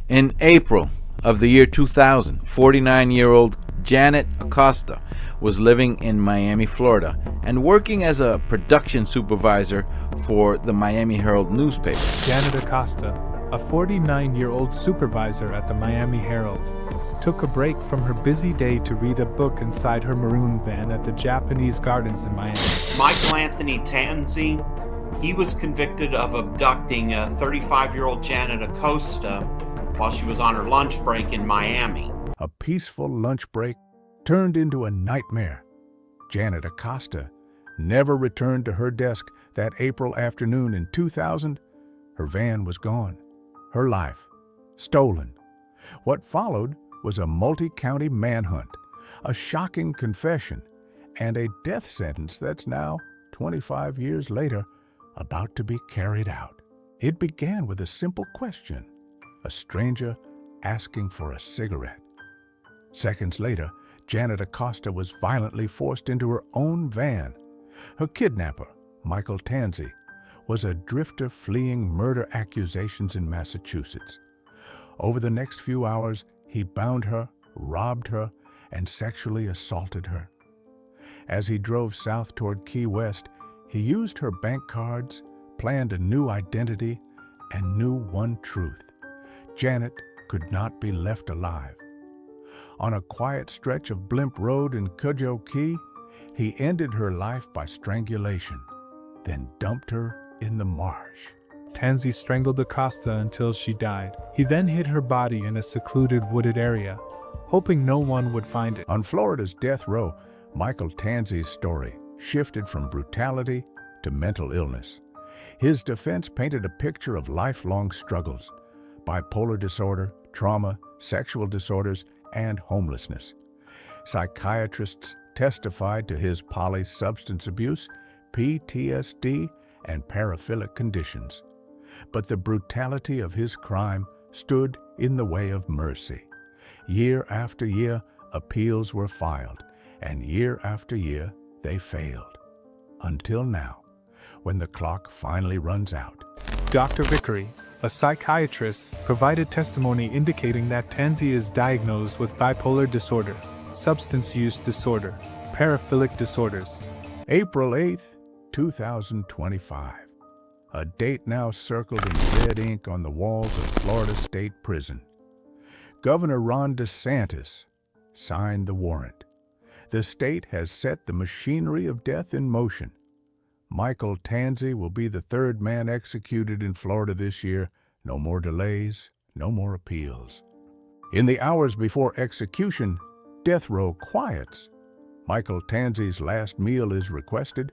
In April of the year 2000, 49-year-old Janet Acosta was living in Miami, Florida, and working as a production supervisor for the Miami Herald newspaper. Janet Acosta, a 49-year-old supervisor at the Miami Herald, took a break from her busy day to read a book inside her maroon van at the Japanese Gardens in Miami. Michael Anthony Tanzi, he was convicted of abducting a 35-year-old Janet Acosta while she was on her lunch break in Miami. A peaceful lunch break turned into a nightmare. Janet Acosta never returned to her desk that April afternoon in 2000. Her van was gone. Her life stolen. What followed was a multi-county manhunt, a shocking confession, and a death sentence that's now, 25 years later, about to be carried out. It began with a simple question, a stranger asking for a cigarette. Seconds later, Janet Acosta was violently forced into her own van. Her kidnapper, Michael Tanzi, was a drifter fleeing murder accusations in Massachusetts. Over the next few hours, he bound her, robbed her, and sexually assaulted her. As he drove south toward Key West, he used her bank cards, planned a new identity, and knew one truth: Janet could not be left alive. On a quiet stretch of Blimp Road in Cudjoe Key, he ended her life by strangulation, then dumped her in the marsh. Tanzi strangled Acosta until she died. He then hid her body in a secluded wooded area, hoping no one would find it. On Florida's death row, Michael Tanzi's story shifted from brutality to mental illness. His defense painted a picture of lifelong struggles: bipolar disorder, trauma, sexual disorders, and homelessness. Psychiatrists testified to his polysubstance abuse, PTSD, and paraphilic conditions. But the brutality of his crime stood in the way of mercy. Year after year, appeals were filed, and year after year, they failed. Until now, when the clock finally runs out. Dr. Vickery, a psychiatrist, provided testimony indicating that Tanzi is diagnosed with bipolar disorder, substance use disorder, paraphilic disorders. April 8th, 2025. A date now circled in red ink on the walls of Florida State Prison. Governor Ron DeSantis signed the warrant. The state has set the machinery of death in motion. Michael Tanzi will be the third man executed in Florida this year. No more delays, no more appeals. In the hours before execution, death row quiets. Michael Tanzi's last meal is requested.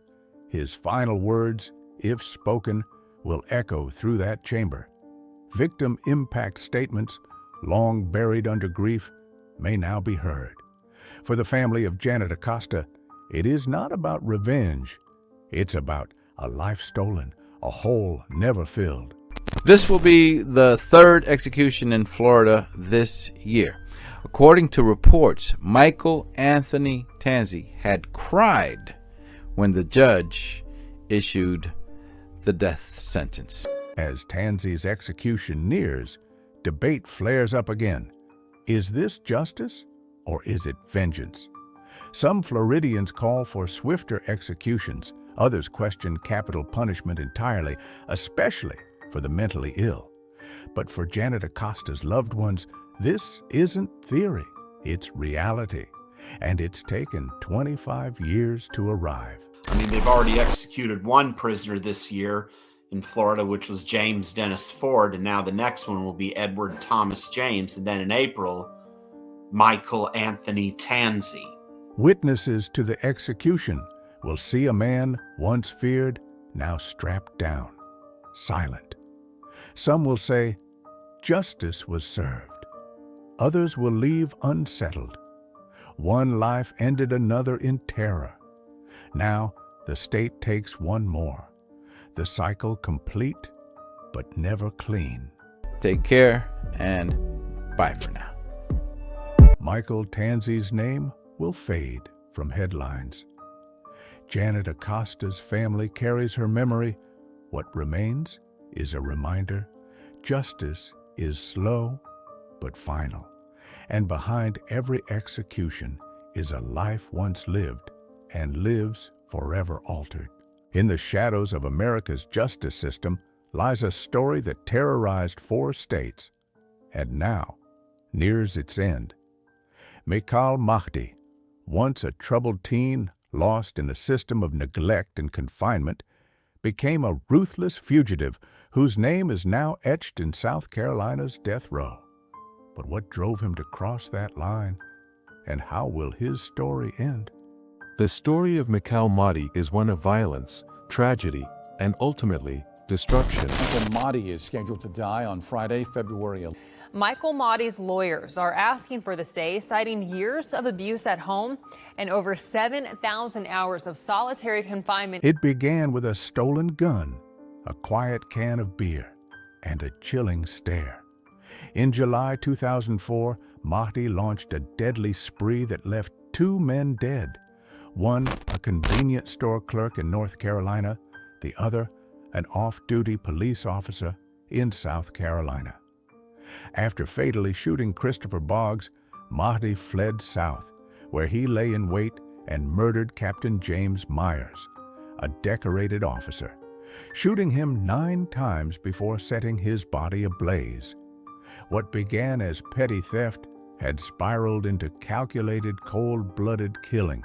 His final words, if spoken, will echo through that chamber. Victim impact statements, long buried under grief, may now be heard. For the family of Janet Acosta, it is not about revenge. It's about a life stolen, a hole never filled. This will be the third execution in Florida this year. According to reports, Michael Anthony Tanzi had cried when the judge issued the death sentence. As Tanzi's execution nears, debate flares up again. Is this justice or is it vengeance? Some Floridians call for swifter executions. Others question capital punishment entirely, especially for the mentally ill. But for Janet Acosta's loved ones, this isn't theory, it's reality. And it's taken 25 years to arrive. I mean, they've already executed one prisoner this year in Florida, which was James Dennis Ford, and now the next one will be Edward Thomas James, and then in April, Michael Anthony Tanzi. Witnesses to the execution will see a man once feared, now strapped down, silent. Some will say, justice was served. Others will leave unsettled. One life ended another in terror. Now the state takes one more. The cycle complete, but never clean. Take care and bye for now. Michael Tanzi's name will fade from headlines. Janet Acosta's family carries her memory. What remains is a reminder: justice is slow, but final. And behind every execution is a life once lived and lives forever altered. In the shadows of America's justice system lies a story that terrorized 4 states and now nears its end. Mikal Mahdi, once a troubled teen lost in a system of neglect and confinement, became a ruthless fugitive whose name is now etched in South Carolina's death row. But what drove him to cross that line, and how will his story end? The story of Mikal Mahdi is one of violence, tragedy, and ultimately, destruction. Uncle Mahdi is scheduled to die on Friday, February 11th. Michael Mahdi's lawyers are asking for the stay, citing years of abuse at home and over 7,000 hours of solitary confinement. It began with a stolen gun, a quiet can of beer, and a chilling stare. In July 2004, Mahdi launched a deadly spree that left 2 men dead. One, a convenience store clerk in North Carolina, the other, an off-duty police officer in South Carolina. After fatally shooting Christopher Boggs, Mahdi fled south, where he lay in wait and murdered Captain James Myers, a decorated officer, shooting him 9 times before setting his body ablaze. What began as petty theft had spiraled into calculated, cold-blooded killing.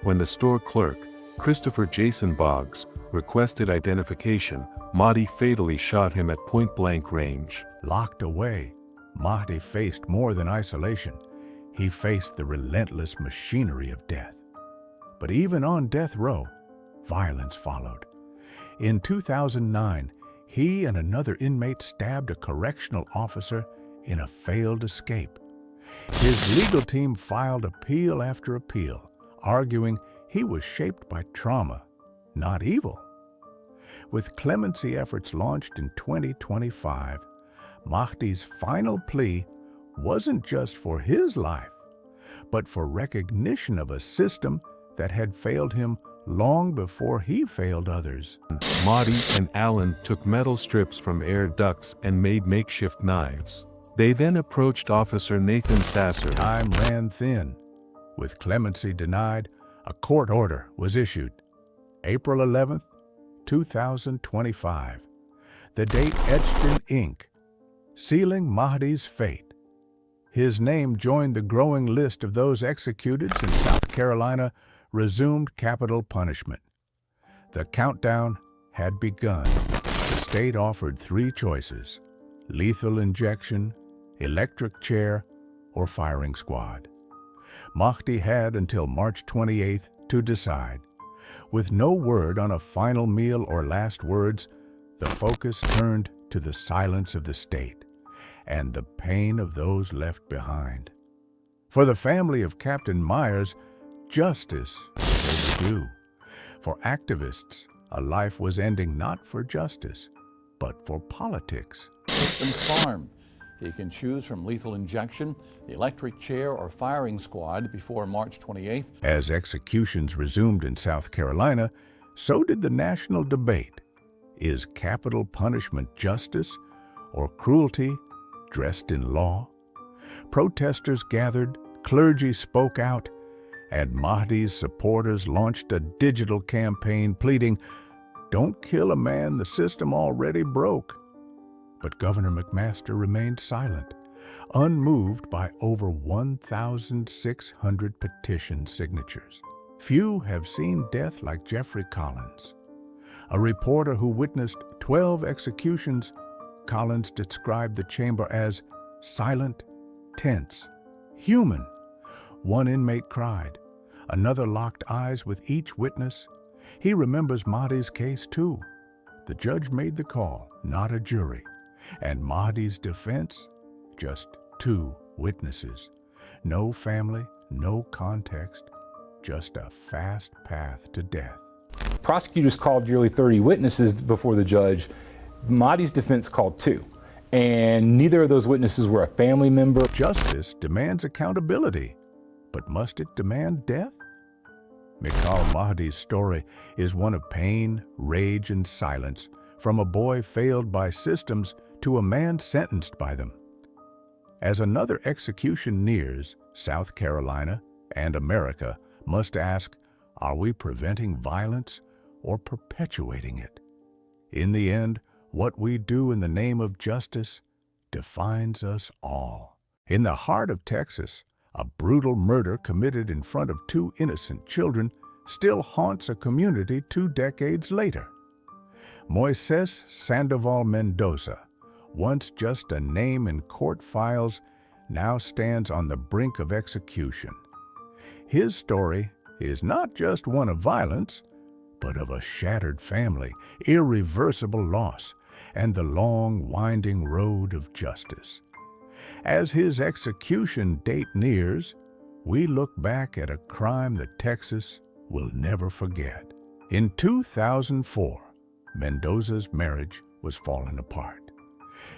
When the store clerk, Christopher Jason Boggs, requested identification, Mahdi fatally shot him at point-blank range. Locked away, Mahdi faced more than isolation. He faced the relentless machinery of death. But even on death row, violence followed. In 2009, he and another inmate stabbed a correctional officer in a failed escape. His legal team filed appeal after appeal, arguing he was shaped by trauma, not evil. With clemency efforts launched in 2025, Mahdi's final plea wasn't just for his life, but for recognition of a system that had failed him long before he failed others. Mahdi and Alan took metal strips from air ducts and made makeshift knives. They then approached Officer Nathan Sasser. Time ran thin. With clemency denied, a court order was issued. April 11th, 2025. The date etched in ink, sealing Mahdi's fate. His name joined the growing list of those executed since South Carolina resumed capital punishment. The countdown had begun. The state offered 3 choices: lethal injection, electric chair, or firing squad. Mahdi had until March 28th to decide. With no word on a final meal or last words, the focus turned to the silence of the state and the pain of those left behind. For the family of Captain Myers, justice was overdue. For activists, a life was ending not for justice, but for politics. Victim's farm. He can choose from lethal injection, the electric chair, or firing squad before March 28th. As executions resumed in South Carolina, so did the national debate. Is capital punishment justice or cruelty dressed in law? Protesters gathered, clergy spoke out, and Mahdi's supporters launched a digital campaign pleading, "Don't kill a man the system already broke." But Governor McMaster remained silent, unmoved by over 1,600 petition signatures. Few have seen death like Jeffrey Collins. A reporter who witnessed 12 executions, Collins described the chamber as silent, tense, human. One inmate cried. Another locked eyes with each witness. He remembers Mahdi's case too. The judge made the call, not a jury. And Mahdi's defense? Just 2 witnesses. No family, no context, just a fast path to death. Prosecutors called nearly 30 witnesses before the judge. Mahdi's defense called 2. And neither of those witnesses were a family member. Justice demands accountability, but must it demand death? Mikal Mahdi's story is one of pain, rage, and silence, from a boy failed by systems to a man sentenced by them. As another execution nears, South Carolina and America must ask, are we preventing violence or perpetuating it? In the end, what we do in the name of justice defines us all. In the heart of Texas, a brutal murder committed in front of two innocent children still haunts a community 2 decades later. Moises Sandoval Mendoza, once just a name in court files, now stands on the brink of execution. His story is not just one of violence, but of a shattered family, irreversible loss, and the long, winding road of justice. As his execution date nears, we look back at a crime that Texas will never forget. In 2004, Mendoza's marriage was falling apart.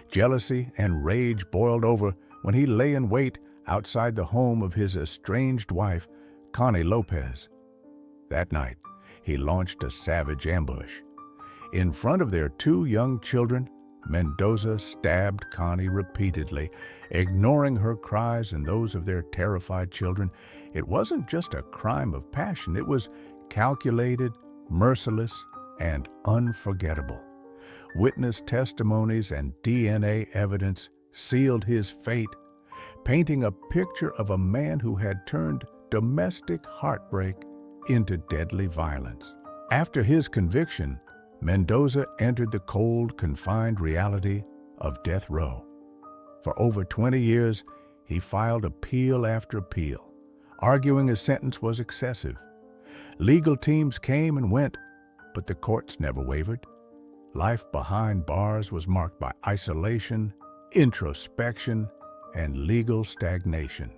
Jealousy and rage boiled over when he lay in wait outside the home of his estranged wife, Connie Lopez. That night, he launched a savage ambush. In front of their 2 young children, Mendoza stabbed Connie repeatedly, ignoring her cries and those of their terrified children. It wasn't just a crime of passion, it was calculated, merciless, and unforgettable. Witness testimonies and DNA evidence sealed his fate, painting a picture of a man who had turned domestic heartbreak into deadly violence. After his conviction, Mendoza entered the cold, confined reality of death row. For over 20 years, he filed appeal after appeal, arguing his sentence was excessive. Legal teams came and went, but the courts never wavered. Life behind bars was marked by isolation, introspection, and legal stagnation.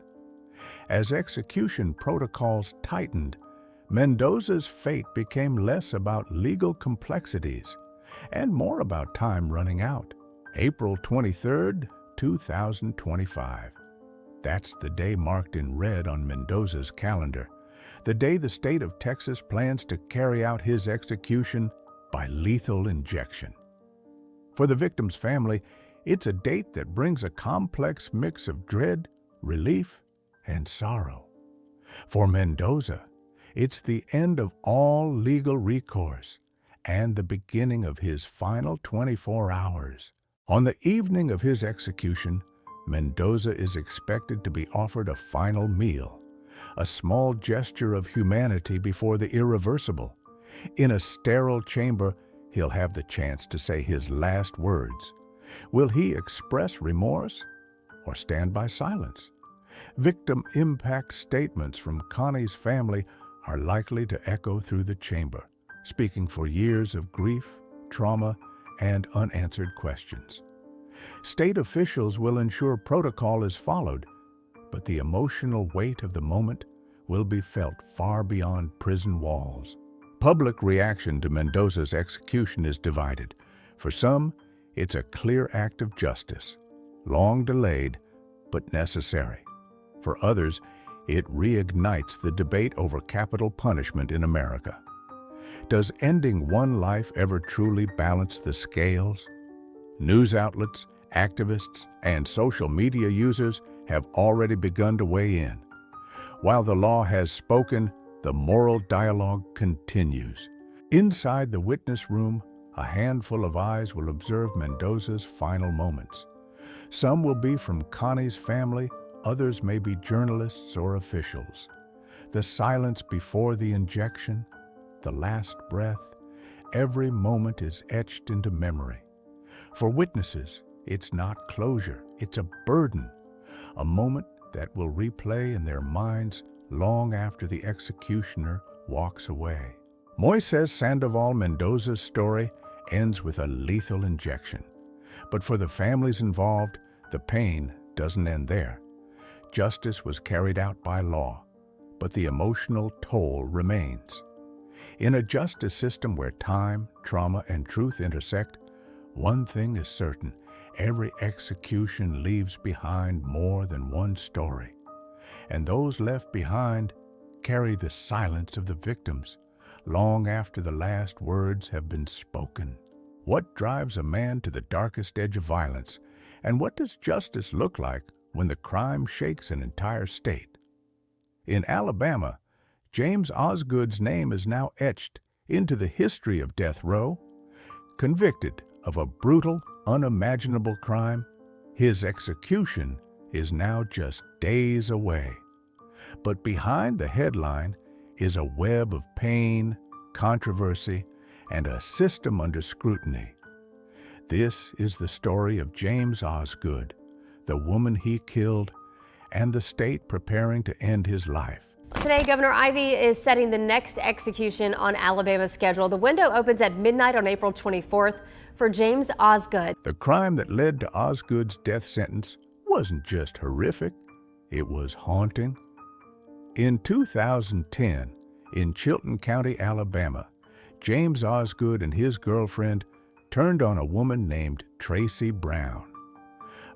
As execution protocols tightened, Mendoza's fate became less about legal complexities and more about time running out. April 23, 2025. That's the day marked in red on Mendoza's calendar, the day the state of Texas plans to carry out his execution by lethal injection. For the victim's family, it's a date that brings a complex mix of dread, relief, and sorrow. For Mendoza, it's the end of all legal recourse and the beginning of his final 24 hours. On the evening of his execution, Mendoza is expected to be offered a final meal, a small gesture of humanity before the irreversible. In a sterile chamber, he'll have the chance to say his last words. Will he express remorse or stand by silence? Victim impact statements from Connie's family are likely to echo through the chamber, speaking for years of grief, trauma, and unanswered questions. State officials will ensure protocol is followed, but the emotional weight of the moment will be felt far beyond prison walls. Public reaction to Mendoza's execution is divided. For some, it's a clear act of justice, long delayed, but necessary. For others, it reignites the debate over capital punishment in America. Does ending one life ever truly balance the scales? News outlets, activists, and social media users have already begun to weigh in. While the law has spoken, the moral dialogue continues. Inside the witness room, a handful of eyes will observe Mendoza's final moments. Some will be from Connie's family, others may be journalists or officials. The silence before the injection, the last breath, every moment is etched into memory. For witnesses, it's not closure, it's a burden, a moment that will replay in their minds long after the executioner walks away. Moises Sandoval Mendoza's story ends with a lethal injection. But for the families involved, the pain doesn't end there. Justice was carried out by law, but the emotional toll remains. In a justice system where time, trauma, and truth intersect, one thing is certain: every execution leaves behind more than one story. And those left behind carry the silence of the victims long after the last words have been spoken. What drives a man to the darkest edge of violence? And what does justice look like when the crime shakes an entire state. In Alabama, James Osgood's name is now etched into the history of death row. Convicted of a brutal, unimaginable crime, his execution is now just days away. But behind the headline is a web of pain, controversy, and a system under scrutiny. This is the story of James Osgood, the woman he killed, and the state preparing to end his life. Today, Governor Ivey is setting the next execution on Alabama's schedule. The window opens at midnight on April 24th for James Osgood. The crime that led to Osgood's death sentence wasn't just horrific, it was haunting. In 2010, in Chilton County, Alabama, James Osgood and his girlfriend turned on a woman named Tracy Brown.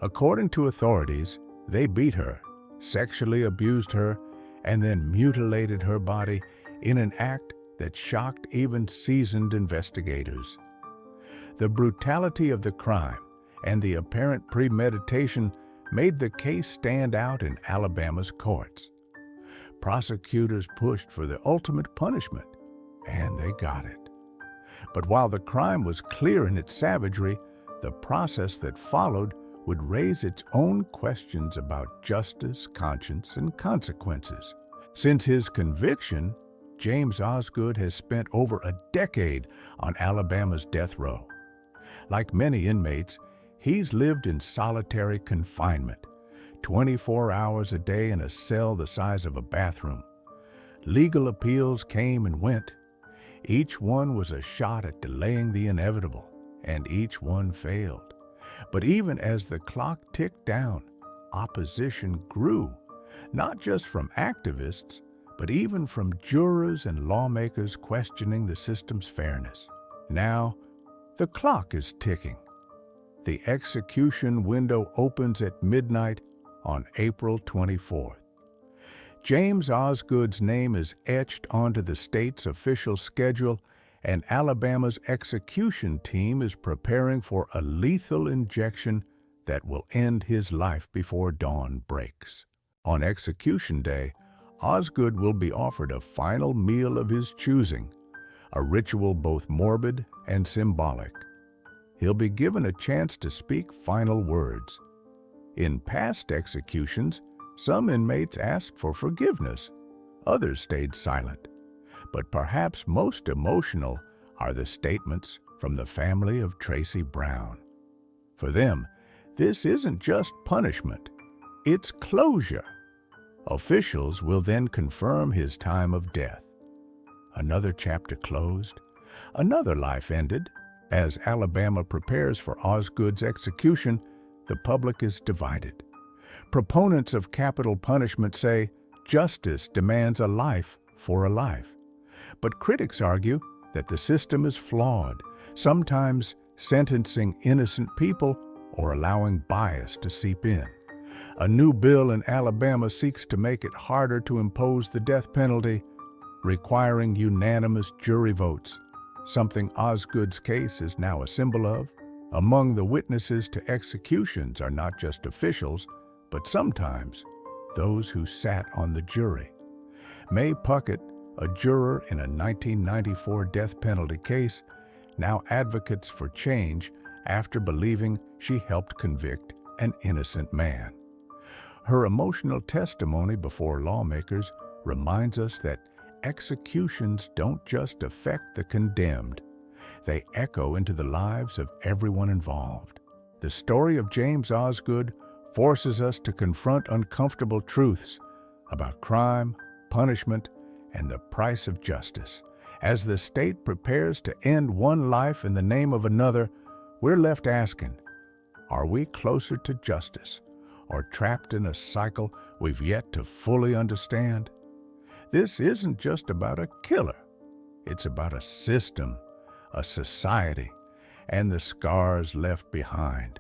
According to authorities, they beat her, sexually abused her, and then mutilated her body in an act that shocked even seasoned investigators. The brutality of the crime and the apparent premeditation made the case stand out in Alabama's courts. Prosecutors pushed for the ultimate punishment, and they got it. But while the crime was clear in its savagery, the process that followed would raise its own questions about justice, conscience, and consequences. Since his conviction, James Osgood has spent over a decade on Alabama's death row. Like many inmates, he's lived in solitary confinement, 24 hours a day in a cell the size of a bathroom. Legal appeals came and went. Each one was a shot at delaying the inevitable, and each one failed. But even as the clock ticked down, opposition grew, not just from activists, but even from jurors and lawmakers questioning the system's fairness. Now, the clock is ticking. The execution window opens at midnight on April 24th. James Osgood's name is etched onto the state's official schedule, and Alabama's execution team is preparing for a lethal injection that will end his life before dawn breaks. On execution day, Osgood will be offered a final meal of his choosing, a ritual both morbid and symbolic. He'll be given a chance to speak final words. In past executions, some inmates asked for forgiveness. Others stayed silent. But perhaps most emotional are the statements from the family of Tracy Brown. For them, this isn't just punishment, it's closure. Officials will then confirm his time of death. Another chapter closed, another life ended. As Alabama prepares for Osgood's execution, the public is divided. Proponents of capital punishment say justice demands a life for a life. But critics argue that the system is flawed, sometimes sentencing innocent people or allowing bias to seep in. A new bill in Alabama seeks to make it harder to impose the death penalty, requiring unanimous jury votes, something Osgood's case is now a symbol of. Among the witnesses to executions are not just officials, but sometimes those who sat on the jury. May Puckett, a juror in a 1994 death penalty case, now advocates for change after believing she helped convict an innocent man. Her emotional testimony before lawmakers reminds us that executions don't just affect the condemned, they echo into the lives of everyone involved. The story of James Osgood forces us to confront uncomfortable truths about crime, punishment, and the price of justice. As the state prepares to end one life in the name of another, we're left asking, are we closer to justice or trapped in a cycle we've yet to fully understand? This isn't just about a killer. It's about a system, a society, and the scars left behind.